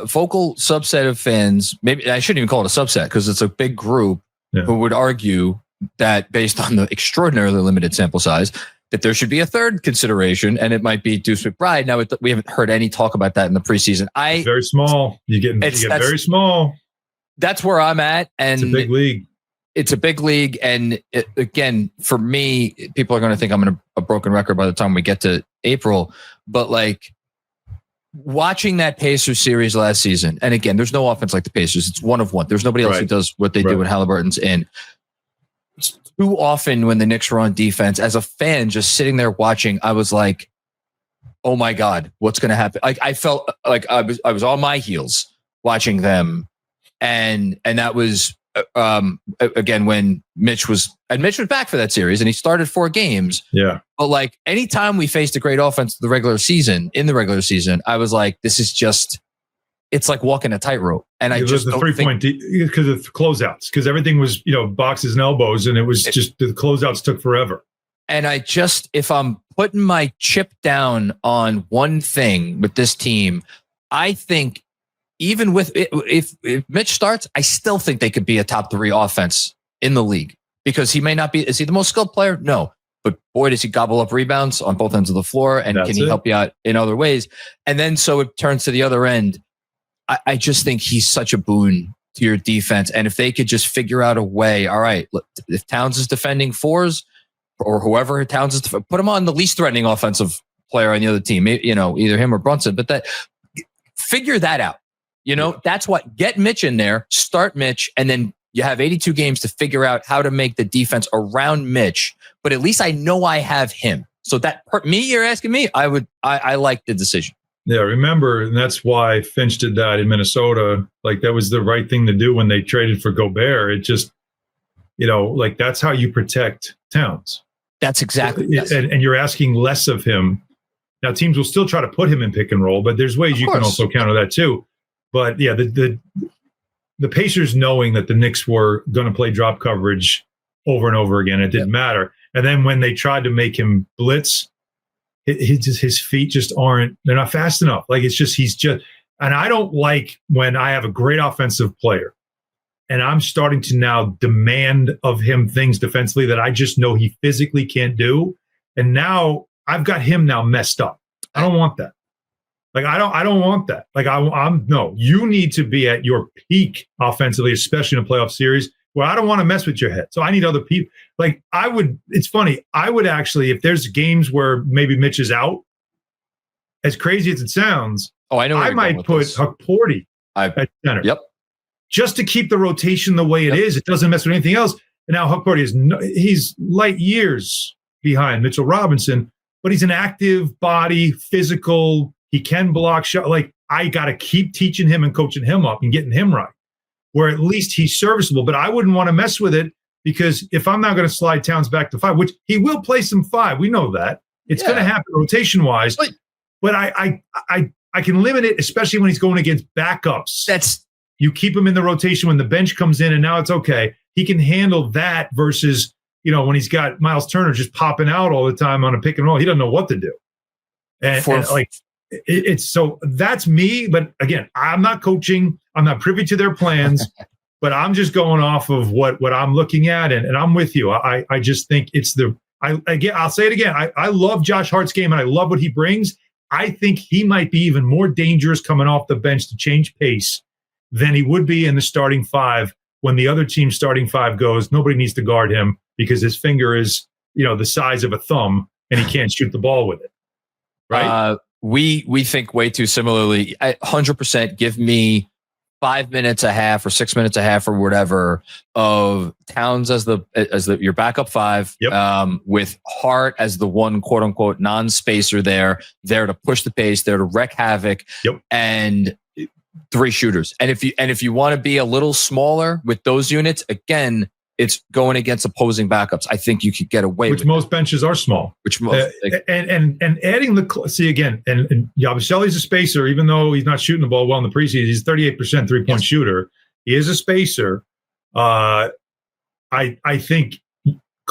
vocal subset of fans, maybe I shouldn't even call it a subset because it's a big group who would argue that based on the extraordinarily limited sample size, that there should be a third consideration, and it might be Deuce McBride. Now, we haven't heard any talk about that in the preseason. It's very small. You get very small. That's where I'm at. And it's a big league. It's a big league. And again, for me, people are going to think I'm a broken record by the time we get to April. But watching that Pacers series last season, and again, there's no offense like the Pacers. It's one of one. There's nobody else who does what they do when Halliburton's in. Too often when the Knicks were on defense, as a fan, just sitting there watching, I was like, "Oh my God, what's going to happen?" I felt like I was on my heels watching them, and that was again when Mitch was back for that series, and he started 4 games. Yeah, but anytime we faced a great offense in the regular season, I was like, "This is just." It's like walking a tightrope. And I just the 3-point because of closeouts, because everything was, boxes and elbows, and it was just the closeouts took forever. And if I'm putting my chip down on one thing with this team, I think even with if Mitch starts, I still think they could be a top 3 offense in the league, because he may not be. Is he the most skilled player? No. But boy, does he gobble up rebounds on both ends of the floor, and can he help you out in other ways? And then so it turns to the other end. I just think he's such a boon to your defense. And if they could just figure out a way, all right, look, if Towns is defending 4s or whoever Towns is, put him on the least threatening offensive player on the other team, either him or Brunson, but figure that out. That's what, get Mitch in there, start Mitch, and then you have 82 games to figure out how to make the defense around Mitch. But at least I know I have him. So you're asking me, I like the decision. Yeah, remember, and that's why Finch did that in Minnesota. That was the right thing to do when they traded for Gobert. It just, that's how you protect Towns. That's exactly. And you're asking less of him. Now, teams will still try to put him in pick and roll, but there's ways you can also counter that too. But yeah, the Pacers knowing that the Knicks were going to play drop coverage over and over again, it didn't matter. And then when they tried to make him blitz, his feet just they're not fast enough. And I don't like when I have a great offensive player and I'm starting to now demand of him things defensively that I just know he physically can't do. And now I've got him now messed up. I don't want that. I don't want that. No, you need to be at your peak offensively, especially in a playoff series where I don't want to mess with your head. So I need other people. It's funny. I would actually, if there's games where maybe Mitch is out, as crazy as it sounds, I might put Porty at center. Yep. Just to keep the rotation the way it is. It doesn't mess with anything else. And now Huck Porty he's light years behind Mitchell Robinson, but he's an active body, physical. He can block shot. I got to keep teaching him and coaching him up and getting him right, where at least he's serviceable. But I wouldn't want to mess with it, because if I'm not going to slide Towns back to 5, which he will play some 5, we know that. It's going to happen rotation-wise. But I can limit it, especially when he's going against backups. You keep him in the rotation when the bench comes in, and now it's okay. He can handle that versus, when he's got Miles Turner just popping out all the time on a pick and roll. He doesn't know what to do. It's so that's me. But again, I'm not coaching. I'm not privy to their plans, but I'm just going off of what I'm looking at. And I'm with you. I just think I'll say it again. I love Josh Hart's game and I love what he brings. I think he might be even more dangerous coming off the bench to change pace than he would be in the starting 5. When the other team's starting 5 goes, nobody needs to guard him because his finger is, the size of a thumb and he can't shoot the ball with it. Right. We think way too similarly. 100% give me 5 minutes a half or 6 minutes a half or whatever of Towns as your backup five, with Hart as the one quote unquote non-spacer there to push the pace, there to wreak havoc, and 3 shooters. And if you want to be a little smaller with those units, again, it's going against opposing backups. I think you could get away with most benches are small. And adding and Yabusele's a spacer, even though he's not shooting the ball well in the preseason. He's 38% 3-point shooter. He is a spacer. I think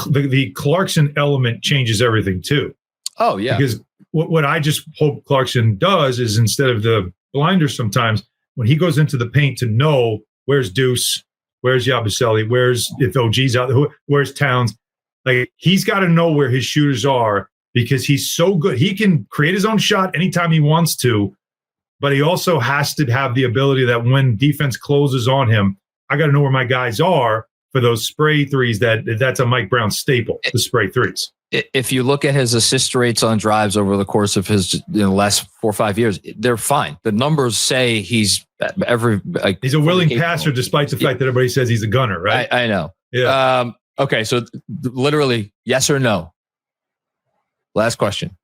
the Clarkson element changes everything too. Oh yeah, because what I just hope Clarkson does is, instead of the blinders, sometimes when he goes into the paint, to know where's Deuce, where's Yabusele, if OG's out, where's Towns. Like, he's got to know where his shooters are, because he's so good. He can create his own shot anytime he wants to, but he also has to have the ability that when defense closes on him, I got to know where my guys are for those spray threes. That's a Mike Brown staple, the spray threes. If you look at his assist rates on drives over the course of his last 4 or 5 years, they're fine. The numbers say he's he's a willing passer, despite the fact that everybody says he's a gunner, right? I know. Yeah. Okay, so literally, yes or no? Last question.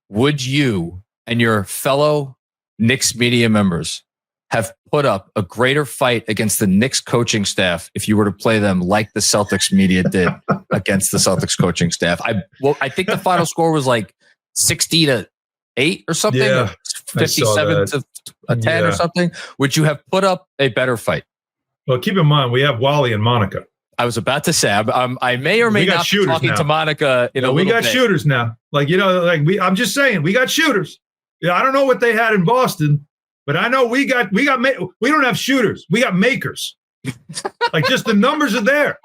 Would you and your fellow Knicks media members have put up a greater fight against the Knicks coaching staff if you were to play them like the Celtics media did against the Celtics coaching staff? I think the final score was like 60-8 or something, 57-10 or something. Would you have put up a better fight? Well, keep in mind, we have Wally and Monica. I was about to say, I may or may not be talking to Monica in a little bit. We got shooters now. I'm just saying, we got shooters. I don't know what they had in Boston, but I know we don't have shooters. We got makers. Just the numbers are there.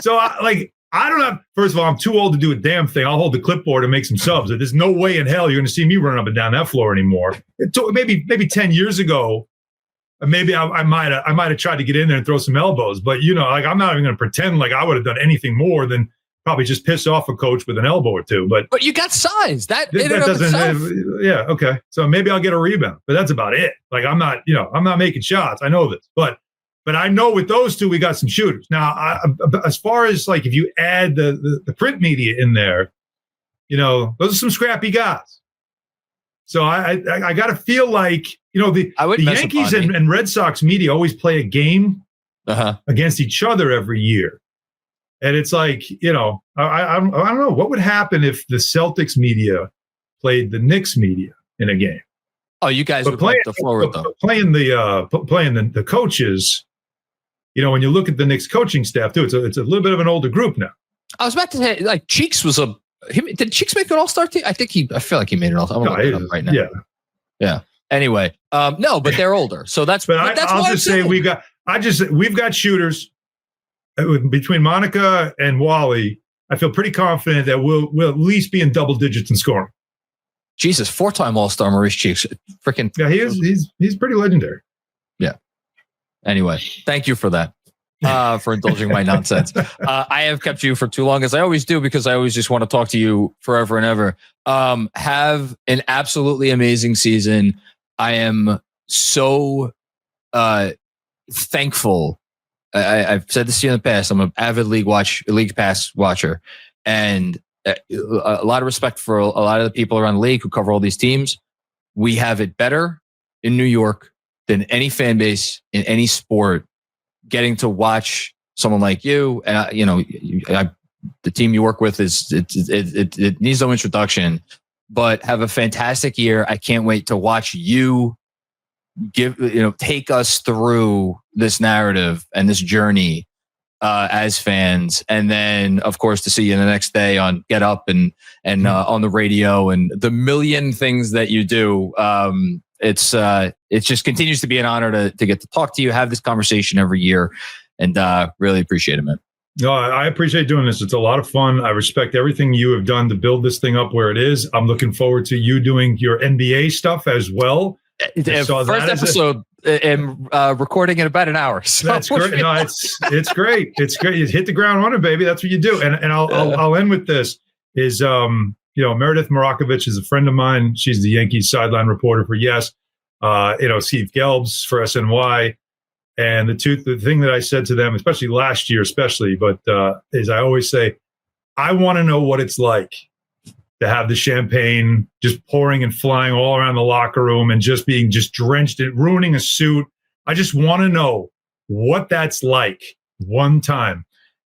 So I don't have, first of all, I'm too old to do a damn thing. I'll hold the clipboard and make some subs. There's no way in hell you're going to see me running up and down that floor anymore. Maybe 10 years ago, maybe I might have tried to get in there and throw some elbows, but I'm not even going to pretend like I would have done anything more than probably just piss off a coach with an elbow or two. But you got size. That doesn't. Yeah, okay. So maybe I'll get a rebound, but that's about it. I'm not making shots. I know this, but I know with those two we got some shooters. Now, as far as if you add the print media in there, those are some scrappy guys. So I got to feel like, the Yankees and Red Sox media always play a game against each other every year. And it's I don't know what would happen if the Celtics media played the Knicks media in a game. Oh, you guys would like the floor though. Playing the coaches, when you look at the Knicks coaching staff too, it's a little bit of an older group now. I was about to say, Cheeks was did Cheeks make an all-star team? I feel like he made an all-star. I'm going to look it up right now. Yeah. Anyway, no, but they're older. So that's I'll just say we've got shooters between Monica and Wally. I feel pretty confident that we'll at least be in double digits in scoring. Jesus, 4-time All-Star Maurice Cheeks. Freaking. Yeah, he's pretty legendary. Yeah. Anyway, thank you for that. For indulging my nonsense. I have kept you for too long, as I always do, because I always just want to talk to you forever and ever. Have an absolutely amazing season. I am so thankful. I've said this to you in the past. I'm an avid League Pass watcher, and a lot of respect for a lot of the people around the league who cover all these teams. We have it better in New York than any fan base in any sport. Getting to watch someone like you, and the team you work with it needs no introduction. But have a fantastic year. I can't wait to watch you take us through this narrative and this journey as fans, and then of course to see you the next day on Get Up and on the radio and the million things that you do. It just continues to be an honor to get to talk to you, have this conversation every year, and really appreciate it, man. No, I appreciate doing this. It's a lot of fun. I respect everything you have done to build this thing up where it is. I'm looking forward to you doing your NBA stuff as well. First episode and recording in about an hour. So that's great. No, it's great. It's great. You hit the ground running, baby. That's what you do. And I'll end with this. Is Meredith Marakovich is a friend of mine. She's the Yankees sideline reporter for Yes. Steve Gelbs for SNY. And the thing that I said to them, especially last year, is I always say, I want to know what it's like to have the champagne just pouring and flying all around the locker room and just being drenched in, ruining a suit. I just want to know what that's like one time.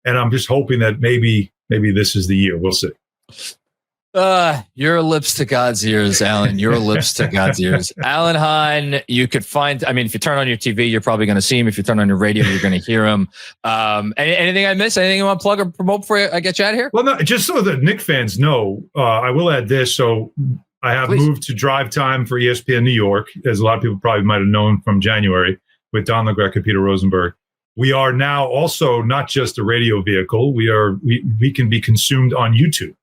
And I'm just hoping that maybe this is the year. We'll see. Your lips to God's ears, Alan. Your lips to God's ears. Alan Hahn, you could find, if you turn on your TV, you're probably going to see him. If you turn on your radio, you're going to hear him. Anything I missed? Anything you want to plug or promote before I get you out of here? Well, no, just so the Knicks fans know, I will add this. So I have moved to drive time for ESPN New York, as a lot of people probably might have known from January, with Don LaGreca and Peter Rosenberg. We are now also not just a radio vehicle. We can be consumed on YouTube.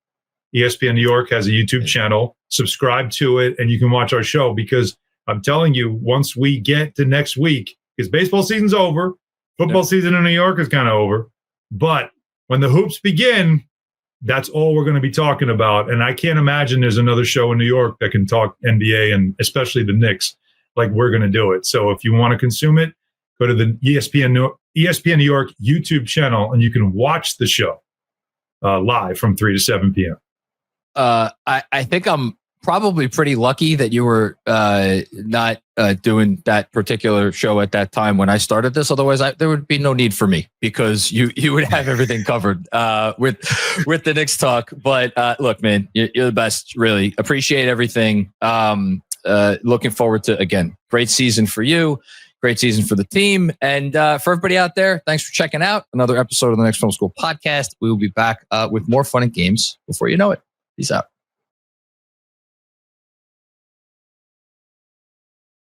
ESPN New York has a YouTube channel. Subscribe to it, and you can watch our show, because I'm telling you, once we get to next week, because baseball season's over, football season in New York is kind of over, but when the hoops begin, that's all we're going to be talking about. And I can't imagine there's another show in New York that can talk NBA and especially the Knicks like we're going to do it. So if you want to consume it, go to the ESPN New York YouTube channel, and you can watch the show live from 3 to 7 p.m. I think I'm probably pretty lucky that you were not doing that particular show at that time when I started this. Otherwise, there would be no need for me, because you would have everything covered with the Knicks talk. But look, man, you're the best. Really appreciate everything. Looking forward to, again, great season for you. Great season for the team. And for everybody out there, thanks for checking out another episode of the Knicks Film School Podcast. We will be back with more fun and games before you know it. Peace out.